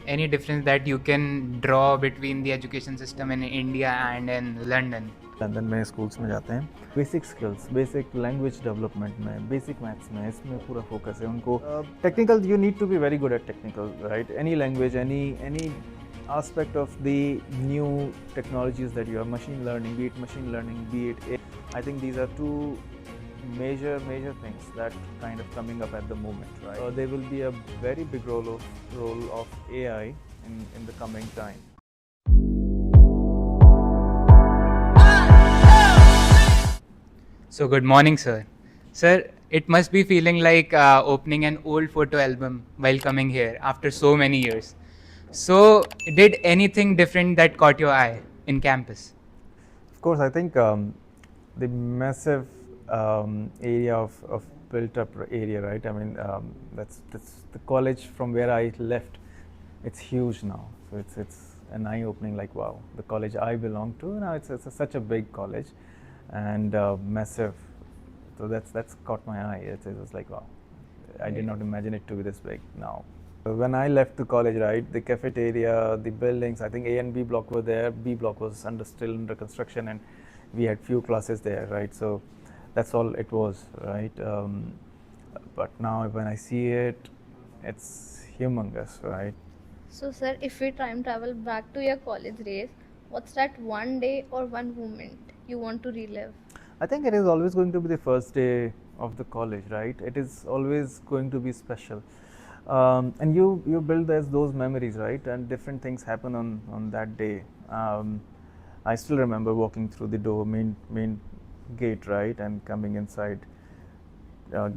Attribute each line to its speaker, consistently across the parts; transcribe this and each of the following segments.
Speaker 1: any difference that you can draw between the education system in India and in London?
Speaker 2: London में schools में जाते हैं, basic skills, basic language development में, basic maths में, इसमें पूरा फोकस है उनको. Technical, you need to be very good at technical, right? Any language, any aspect of the new technologies that you have, machine learning, be it machine learning, be it AI. I think these are two major things that kind of coming up at the moment, right? There will be a very big role of AI in the coming time.
Speaker 1: So, good morning, sir. Sir, it must be feeling like opening an old photo album while coming here after so many years. So, did anything different that caught your eye in campus?
Speaker 2: Of course, I think the massive area of built up area, right? I mean, that's the college from where I left. It's huge now, so it's an eye opening. Like, wow, the college I belong to now, it's such a big college and massive. So that's caught my eye. It was like, wow, I did not imagine it to be this big now. When I left the college, right, the cafeteria, the buildings, I think A and B block were there. B block was still under construction, and we had few classes there, right? So that's all it was, right? But now when I see it, it's humongous, right?
Speaker 3: So, sir, if we time travel back to your college days, what's that one day or one moment you want to relive?
Speaker 2: I think it is always going to be the first day of the college, right? It is always going to be special. And you build those memories, right? And different things happen on that day. I still remember walking through the door, main gate, right, and coming inside.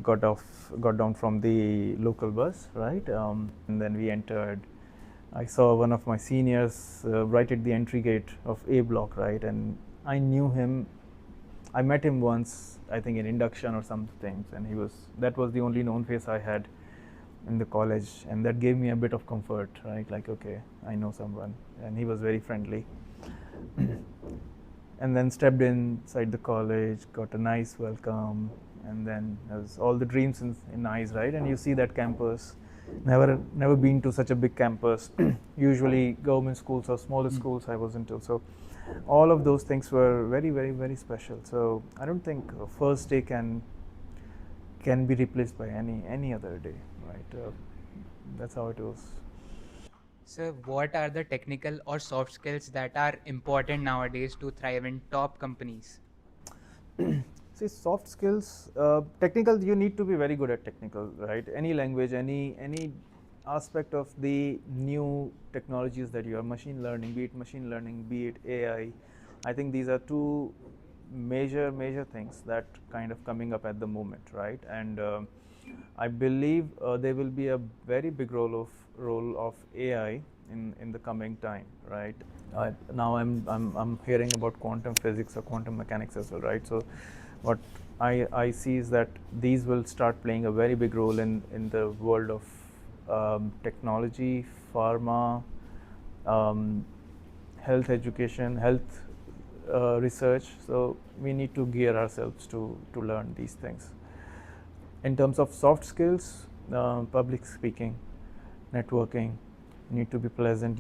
Speaker 2: Got down from the local bus, right, and then we entered. I saw one of my seniors right at the entry gate of A block, right, and I knew him. I met him once, I think in induction or something, and that was the only known face I had in the college, and that gave me a bit of comfort, right? Like, okay, I know someone, and he was very friendly. And then stepped inside the college, got a nice welcome, and then there's all the dreams in eyes, right? And you see that campus. Never been to such a big campus. Usually government schools or smaller schools I was into. So all of those things were very special. So I don't think a first day can be replaced by any other day, right? That's how it was.
Speaker 1: So, what are the technical or soft skills that are important nowadays to thrive in top companies?
Speaker 2: See, soft skills, technical, you need to be very good at technical, right? Any language, any aspect of the new technologies that you have, machine learning, be it AI. I think these are two major things that kind of coming up at the moment, right? And I believe there will be a very big role of AI in the coming time, right? Now I'm hearing about quantum physics or quantum mechanics as well, right? So what I see is that these will start playing a very big role in the world of technology, pharma, health education, health research. So we need to gear ourselves to learn these things. In terms of soft skills, public speaking, networking, you need to be pleasant.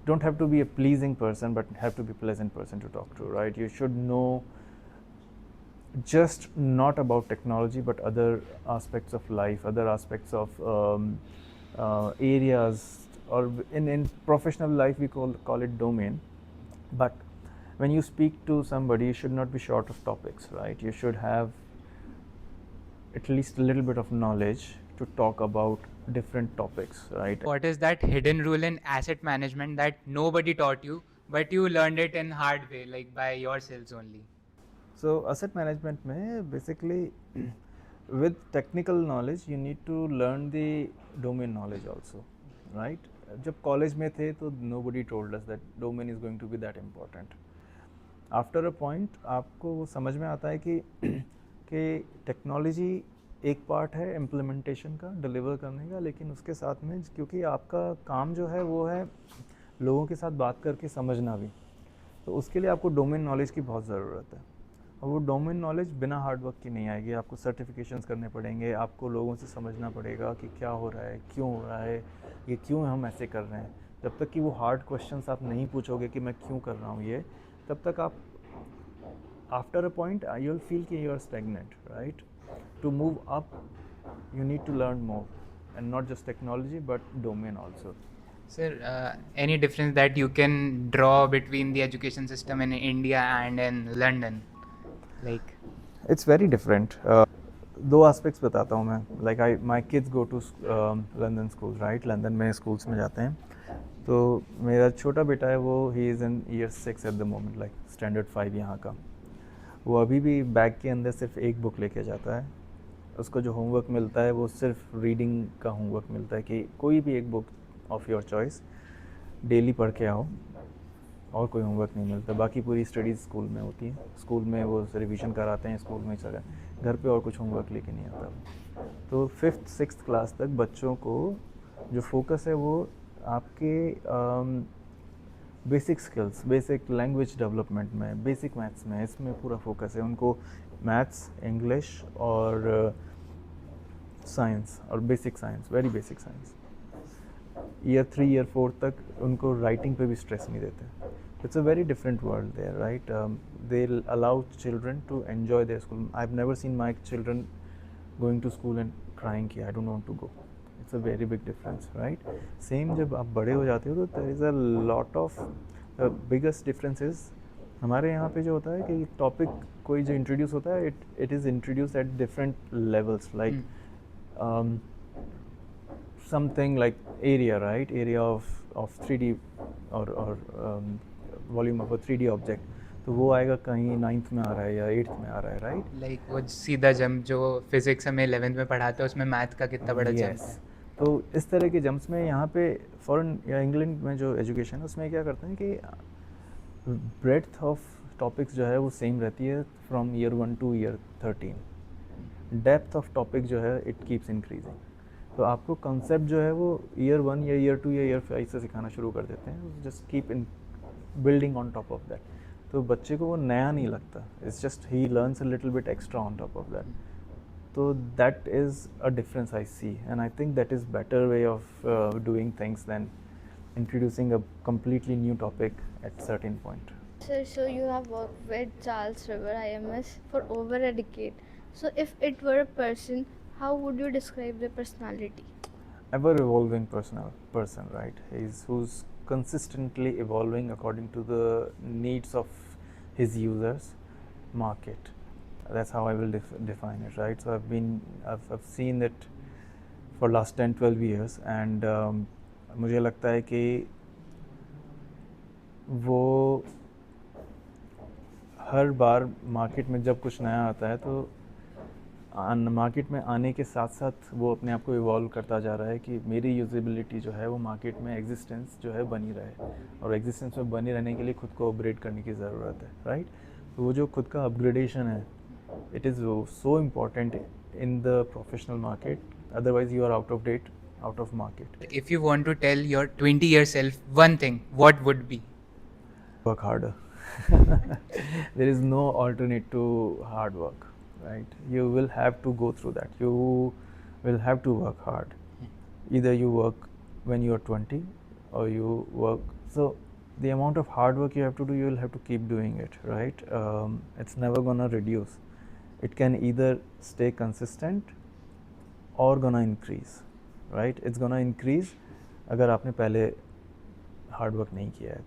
Speaker 2: Don't have to be a pleasing person, but have to be a pleasant person to talk to, right? You should know just not about technology, but other aspects of life, other aspects of areas, or in professional life we call it domain. But when you speak to somebody, you should not be short of topics, right? You should have at least a little bit of knowledge to talk about different topics, right?
Speaker 1: What is that hidden rule in asset management that nobody taught you, but you learned it in hard way, like by yourselves only?
Speaker 2: So asset management में basically with technical knowledge you need to learn the domain knowledge also, right? जब college में थे तो nobody told us that domain is going to be that important. After a point आपको वो समझ में आता है कि टेक्नोलॉजी एक पार्ट है इम्प्लीमेंटेशन का, डिलीवर करने का, लेकिन उसके साथ में क्योंकि आपका काम जो है वो है लोगों के साथ बात करके समझना भी, तो उसके लिए आपको डोमेन नॉलेज की बहुत ज़रूरत है. और वो डोमेन नॉलेज बिना हार्ड वर्क की नहीं आएगी. आपको सर्टिफिकेशंस करने पड़ेंगे, आपको लोगों से समझना पड़ेगा कि क्या हो रहा है, क्यों हो रहा है, ये क्यों हम ऐसे कर रहे हैं. जब तक कि वो हार्ड क्वेश्चंस आप नहीं पूछोगे कि मैं क्यों कर रहा हूँ ये, तब तक आप after a point you will feel कि you are stagnant, right. To move up you need to learn more, and not just technology but domain also.
Speaker 1: Sir, any difference that you can draw between the education system in India and in London? Like,
Speaker 2: It's very different. दो aspects बताता हूँ मैं. Like I my kids go to London school, right. London में schools में जाते हैं. तो मेरा छोटा बेटा है, वो ही is in year 6 at the moment, like standard 5 यहाँ का. वो अभी भी बैग के अंदर सिर्फ एक बुक लेके जाता है. उसको जो होमवर्क मिलता है वो सिर्फ रीडिंग का होमवर्क मिलता है कि कोई भी एक book of your choice daily पढ़ के आओ, और कोई होमवर्क नहीं मिलता. बाकी पूरी स्टडीज़ स्कूल में होती है. स्कूल में वो रिवीजन कराते हैं, स्कूल में सारा, घर पे और कुछ होमवर्क लेके नहीं आता. तो 5th 6th क्लास तक बच्चों को जो फोकस है वो आपके basic skills, basic language development में, बेसिक मैथ्स में, इसमें पूरा फोकस है. उनको मैथ्स, इंग्लिश और साइंस, और basic science, very basic science. Year 3 year 4 तक उनको राइटिंग पे भी स्ट्रेस नहीं देते. It's a very different world there, right. They allow children to enjoy their school. I have never seen my children going to school and crying कि I don't want to go. It's a very big difference, right. Same जब आप बड़े हो जाते हो तो there is a lot of biggest differences. हमारे यहाँ पे जो होता है कि टॉपिक कोई जो इंट्रोड्यूस होता है, it is introduce at different levels, like something like area, right? Area of 3D or volume of a 3D object. तो वो आएगा कहीं 9th में आ रहा है या 8th में आ रहा है, राइट.
Speaker 1: like वो सीधा जंप जो फिजिक्स हमें 11th में पढ़ाते हैं उसमें मैथ का कितना बड़ा जंप
Speaker 2: Yes.
Speaker 1: है.
Speaker 2: तो इस तरह के जंप्स में यहाँ पे फॉरेन या इंग्लैंड में जो एजुकेशन है उसमें क्या करते हैं कि ब्रेड्थ ऑफ टॉपिक्स जो है वो सेम रहती है from year 1 two year 13. Depth of topic जो है इट कीप्स इंक्रीजिंग. तो आपको कंसेप्ट जो है वो ईयर 1 या ईयर 2 या ईयर 5 से सिखाना शुरू कर देते हैं. Just keep in building on top of that. तो बच्चे को वो नया नहीं लगता. It's just he learns a little bit extra on top of that. तो that is a difference I see, and I think that is better way of doing things than introducing a completely new topic at certain point.
Speaker 3: Sir, so you have worked with Charles River IMS for over a decade. So if it were a person, how would you describe their personality?
Speaker 2: Ever evolving person, right? Who's consistently evolving according to the needs of his users market. That's how I will define it, right? So I've seen it for last 10-12 years, and मुझे लगता है कि वो हर बार market में जब कुछ नया आता है तो मार्केट में आने के साथ साथ वो अपने आप को इवॉल्व करता जा रहा है कि मेरी यूजेबिलिटी जो है वो मार्केट में एग्जिस्टेंस जो है बनी रहे, और एग्जिस्टेंस में बने रहने के लिए खुद को अपग्रेड करने की ज़रूरत है, राइट. तो वो जो खुद का अपग्रेडेशन है, it is so important in the professional market. Otherwise you are out of date, out of market.
Speaker 1: If you want to tell your 20-year self one thing, what would be?
Speaker 2: Work harder. There is no alternate to hard work, right? You will have to go through that. You will have to work hard. Either you work when you are 20 or you work. So the amount of hard work you have to do, you will have to keep doing it, right? It's never gonna reduce. It can either stay consistent or gonna increase. Right. It's gonna increase अगर आपने पहले hard work नहीं किया है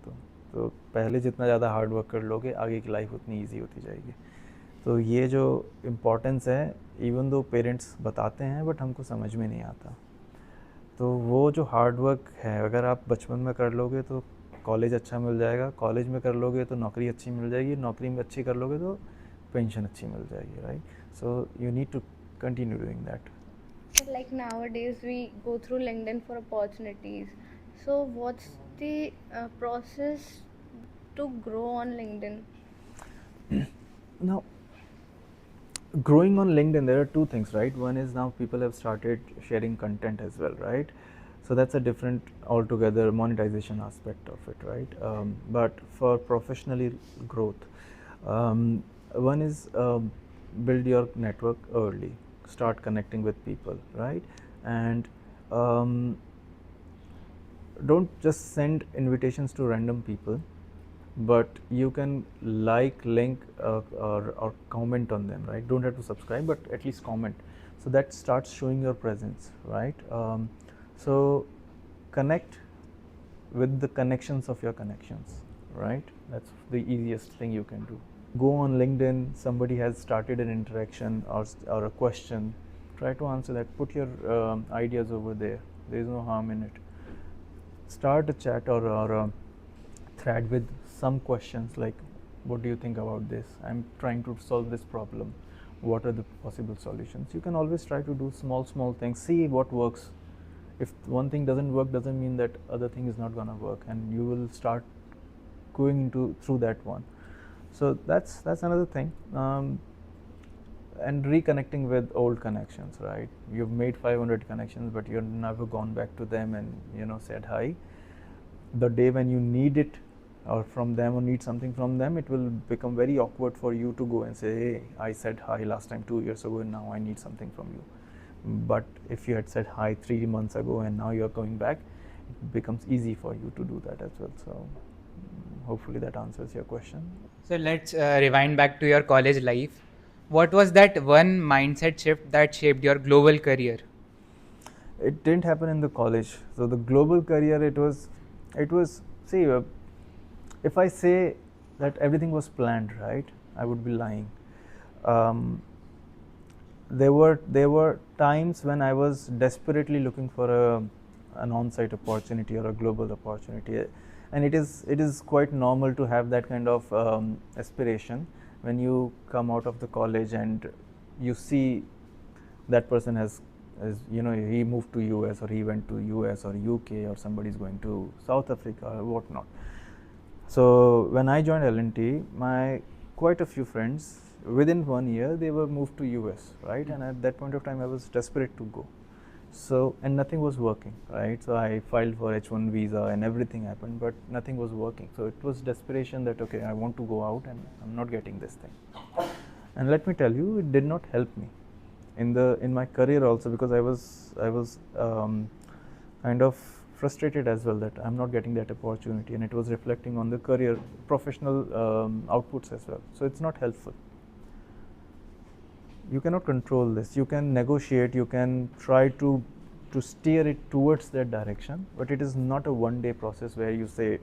Speaker 2: तो पहले जितना ज़्यादा हार्ड वर्क कर लोगे, आगे की लाइफ उतनी इजी होती जाएगी. तो ये जो इम्पोर्टेंस है, इवन दो पेरेंट्स बताते हैं बट हमको समझ में नहीं आता. तो वो जो हार्ड वर्क है, अगर आप बचपन में कर लोगे तो कॉलेज अच्छा मिल जाएगा, कॉलेज में कर लोगे तो नौकरी अच्छी मिल जाएगी, नौकरी में अच्छी कर लोगे तो पेंशन अच्छी मिल जाएगी, right. So you need to continue doing that.
Speaker 3: Like nowadays we go through LinkedIn for opportunities. So what's the process to grow on LinkedIn?
Speaker 2: Now, growing on LinkedIn, there are two things, right? One is now people have started sharing content as well, right? So that's a different altogether monetization aspect of it, right? But for professionally growth, One is build your network early, start connecting with people, right? And don't just send invitations to random people, but you can like, link, or comment on them, right? Don't have to subscribe, but at least comment. So that starts showing your presence, right? So connect with the connections of your connections, right? That's the easiest thing you can do. Go on LinkedIn, somebody has started an interaction or a question, try to answer that. Put your ideas over there. There is no harm in it. Start a chat or a thread with some questions like, what do you think about this? I'm trying to solve this problem. What are the possible solutions? You can always try to do small things. See what works. If one thing doesn't work, doesn't mean that other thing is not going to work, and you will start going into through that one. So that's another thing. And reconnecting with old connections, right? You've made 500 connections, but you've never gone back to them and said hi. The day when you need it or from them or need something from them, it will become very awkward for you to go and say, hey, I said hi last time 2 years ago and now I need something from you. But if you had said hi 3 months ago and now you're going back, it becomes easy for you to do that as well. So hopefully that answers your question.
Speaker 1: So let's rewind back to your college life. What was that one mindset shift that shaped your global career?
Speaker 2: It didn't happen in the college. So the global career, it was see, if I say that everything was planned, right, I would be lying. There were times when I was desperately looking for an on-site opportunity or a global opportunity, and it is quite normal to have that kind of aspiration when you come out of the college and you see that person has he moved to US or he went to US or UK, or somebody's going to South Africa or whatnot. So when I joined L&T, my quite a few friends within 1 year they were moved to US, right? And at that point of time I was desperate to go. So, and nothing was working, right? So I filed for H1 visa and everything happened, but nothing was working. So it was desperation that, okay, I want to go out and I'm not getting this thing. And let me tell you, it did not help me in my career also, because I was kind of frustrated as well that I'm not getting that opportunity, and it was reflecting on the career professional outputs as well. So it's not helpful. You cannot control this. You can negotiate, you can try to steer it towards that direction, but it is not a one-day process where you say,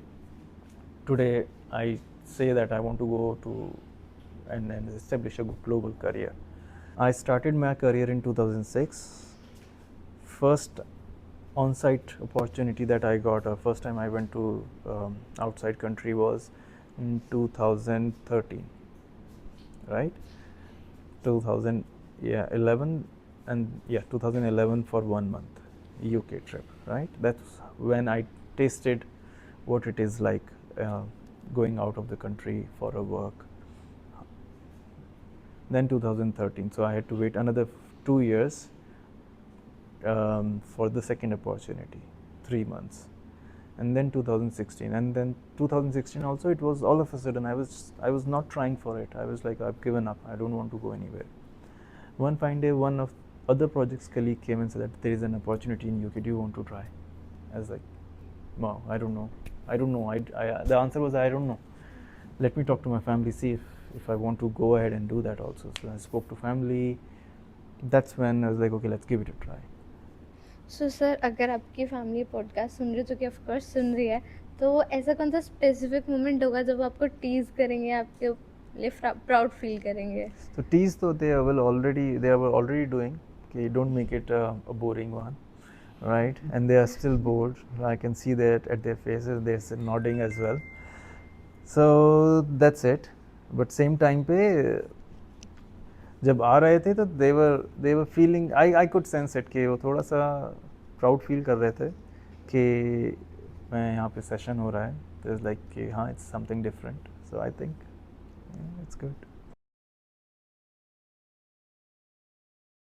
Speaker 2: today I say that I want to go to and establish a global career. I started my career in 2006. First on-site opportunity that I got, or first time I went to outside country, was in 2013, right? 2011, and 2011 for 1 month UK trip, right? That's when I tasted what it is like going out of the country for a work. Then 2013, so I had to wait another 2 years for the second opportunity, 3 months, and then 2016, and then 2016 also, it was all of a sudden I was not trying for it. I was like, I've given up, I don't want to go anywhere. One fine day, one of other project's colleague came and said that there is an opportunity in UK, do you want to try? I was like, wow, I don't know. The answer was, I don't know. Let me talk to my family, see if I want to go ahead and do that also. So I spoke to family. That's when I was like, okay, let's give it a try.
Speaker 3: So sir, अगर आपकी family podcast सुन रही है, जो कि of course सुन रही है, तो ऐसा कौन सा स्पेसिफिक मोमेंट होगा जब आपको टीज करेंगे, आपके लिए प्राउड फील करेंगे?
Speaker 2: So tease though they were already doing. Okay, don't make it a boring one, right? And they are still bored. I can see that at their faces, they're nodding as well. So that's it. But same time पे जब आ रहे थे तो they were feeling, I could sense it कि वो थोड़ा सा proud feel कर रहे थे कि मैं यहाँ पे सेशन हो रहा है, तो इट्स लाइक कि हाँ, it's something different. So I think it's good.